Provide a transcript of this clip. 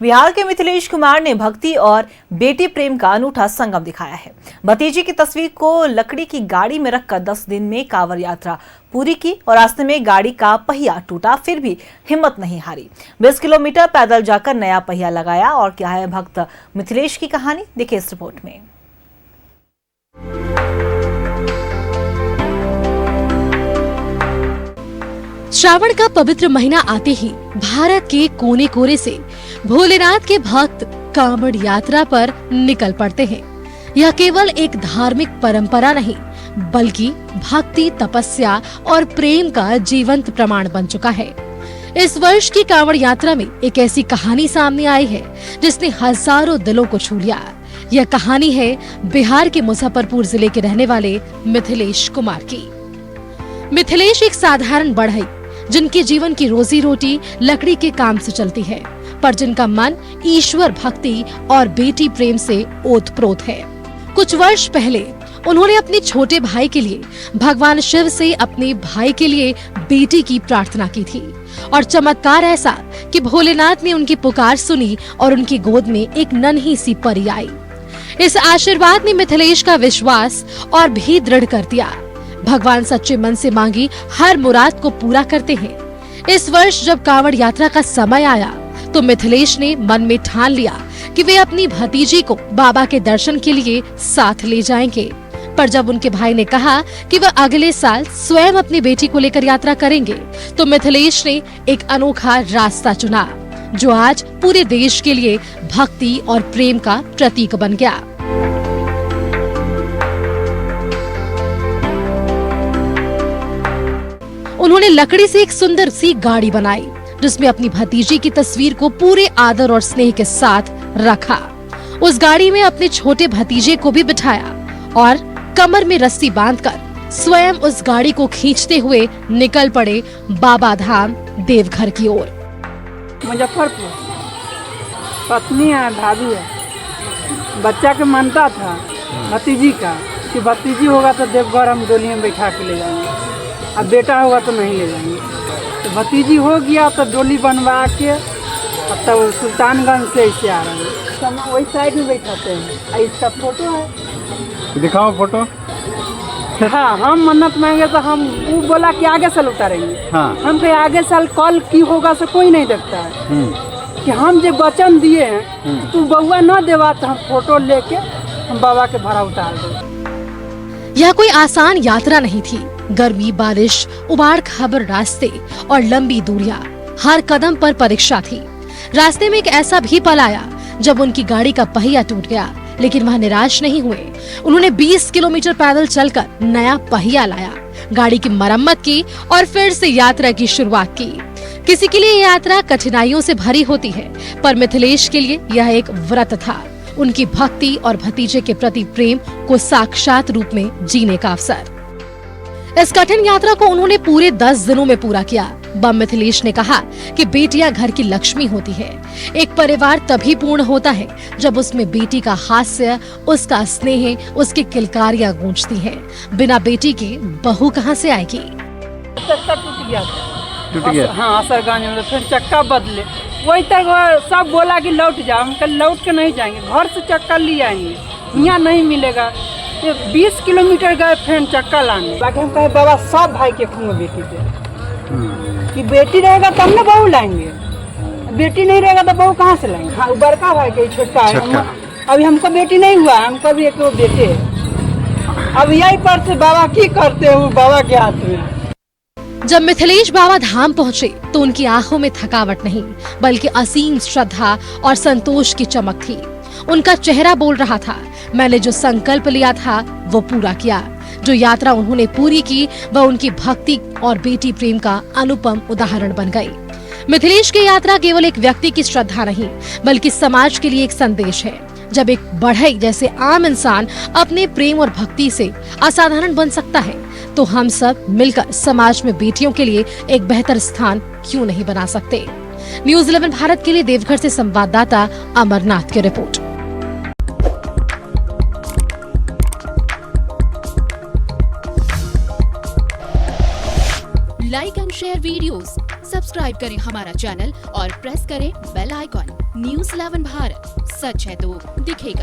बिहार के मिथिलेश कुमार ने भक्ति और बेटी प्रेम का अनूठा संगम दिखाया है। भतीजी की तस्वीर को लकड़ी की गाड़ी में रखकर 10 दिन में कांवड़ यात्रा पूरी की और रास्ते में गाड़ी का पहिया टूटा, फिर भी हिम्मत नहीं हारी। 20 किलोमीटर पैदल जाकर नया पहिया लगाया। और क्या है भक्त मिथिलेश की कहानी, देखिए इस रिपोर्ट में। श्रावण का पवित्र महीना आते ही भारत के कोने कोने से भोलेनाथ के भक्त कांवड़ यात्रा पर निकल पड़ते हैं। यह केवल एक धार्मिक परंपरा नहीं, बल्कि भक्ति, तपस्या और प्रेम का जीवंत प्रमाण बन चुका है। इस वर्ष की कांवड़ यात्रा में एक ऐसी कहानी सामने आई है जिसने हजारों दिलों को छू लिया। यह कहानी है बिहार के मुजफ्फरपुर जिले के रहने वाले मिथिलेश कुमार की। मिथिलेश एक साधारण बढ़ई जिनके जीवन की रोजी रोटी लकड़ी के काम से चलती है, पर जिनका मन ईश्वर भक्ति और बेटी प्रेम से ओतप्रोत है। कुछ वर्ष पहले उन्होंने अपने छोटे भाई के लिए भगवान शिव से अपने भाई के लिए बेटी की प्रार्थना की थी और चमत्कार ऐसा कि भोलेनाथ ने उनकी पुकार सुनी और उनकी गोद में एक नन्ही सी परी आई। इस आशीर्वाद ने मिथिलेश का विश्वास और भी दृढ़ कर दिया। भगवान सच्चे मन से मांगी हर मुराद को पूरा करते हैं। इस वर्ष जब कांवड़ यात्रा का समय आया तो मिथिलेश ने मन में ठान लिया कि वे अपनी भतीजी को बाबा के दर्शन के लिए साथ ले जाएंगे। पर जब उनके भाई ने कहा कि वह अगले साल स्वयं अपनी बेटी को लेकर यात्रा करेंगे, तो मिथिलेश ने एक अनोखा रास्ता चुना, जो आज पूरे देश के लिए भक्ति और प्रेम का प्रतीक बन गया। उन्होंने लकड़ी से एक सुंदर सी गाड़ी बनाई जिसमें अपनी भतीजी की तस्वीर को पूरे आदर और स्नेह के साथ रखा। उस गाड़ी में अपने छोटे भतीजे को भी बिठाया और कमर में रस्सी बांधकर स्वयं उस गाड़ी को खींचते हुए निकल पड़े बाबा धाम देवघर की ओर। मुजफ्फरपुर पत्नी है, भाभी है। बच्चा के मानता था भतीजी का कि भतीजी होगा तो देवघर हम डोली में बैठा के ले जाएंगे, अब बेटा होगा तो नहीं ले जाएंगे। तो भतीजी हो गया तो डोली बनवा के अब तब सुल्तानगंज से ऐसे आ रहे हैं, वही साइड में बैठाते हैं। इसका फोटो है, दिखाओ फोटो। हाँ, हम मन्नत मांगे तो हम वो बोला कि आगे साल उतारेंगे। हाँ। हम कहे आगे साल कल की होगा से कोई नहीं देखता है कि हम जो वचन दिए हैं तू बउआ न देवा तो हम फोटो लेके हम बाबा के भाड़ा उतार दें। यह कोई आसान यात्रा नहीं थी। गर्मी, बारिश, उबाड़ खाबड़ रास्ते और लंबी दूरियां, हर कदम पर परीक्षा थी। रास्ते में एक ऐसा भी पल आया जब उनकी गाड़ी का पहिया टूट गया, लेकिन वह निराश नहीं हुए। उन्होंने 20 किलोमीटर पैदल चलकर नया पहिया लाया, गाड़ी की मरम्मत की और फिर से यात्रा की शुरुआत की। किसी के लिए यह यात्रा कठिनाइयों से भरी होती है, पर मिथिलेश के लिए यह एक व्रत था, उनकी भक्ति और भतीजे के प्रति प्रेम को साक्षात रूप में जीने का अवसर। इस कठिन यात्रा को उन्होंने पूरे 10 दिनों में पूरा किया। बम मिथिलेश ने कहा कि बेटियां घर की लक्ष्मी होती है। एक परिवार तभी पूर्ण होता है जब उसमें बेटी का हास्य, उसका स्नेह, उसकी किलकारियां गूंजती हैं। बिना बेटी के बहू कहां से आएगी। चक्का टूट गया। हाँ, असरगंज में फिर चक्का बदले, वही तक सब बोला कि लौट जाओ। हम कल लौट के नहीं जाएंगे, घर से चक्का ले आएंगे, यहाँ नहीं मिलेगा। 20 किलोमीटर गए फिर चक्का लाने। बाकी हम कहे बाबा सब भाई के खून बेटी थे कि बेटी रहेगा तब ना बहू लाएंगे, बेटी नहीं रहेगा तो बहू कहाँ से लाएंगे। हाँ, बड़का भाई के छोटका है, अभी हमको बेटी नहीं हुआ, हमको भी एक बेटे है। अब यही पर से बाबा की करते हो, बाबा के हाथ में। जब मिथिलेश बाबा धाम पहुँचे तो उनकी आंखों में थकावट नहीं, बल्कि असीम श्रद्धा और संतोष की चमक थी। उनका चेहरा बोल रहा था, मैंने जो संकल्प लिया था वो पूरा किया। जो यात्रा उन्होंने पूरी की वह उनकी भक्ति और बेटी प्रेम का अनुपम उदाहरण बन गई। मिथिलेश की यात्रा केवल एक व्यक्ति की श्रद्धा नहीं, बल्कि समाज के लिए एक संदेश है। जब एक बढ़ई जैसे आम इंसान अपने प्रेम और भक्ति से असाधारण बन सकता है, तो हम सब मिलकर समाज में बेटियों के लिए एक बेहतर स्थान क्यों नहीं बना सकते। न्यूज़ 11 भारत के लिए देवघर से संवाददाता अमरनाथ की report. Like and share videos, subscribe करें हमारा चैनल और प्रेस करें बेल आइकॉन। न्यूज़ 11 भारत, सच है तो दिखेगा।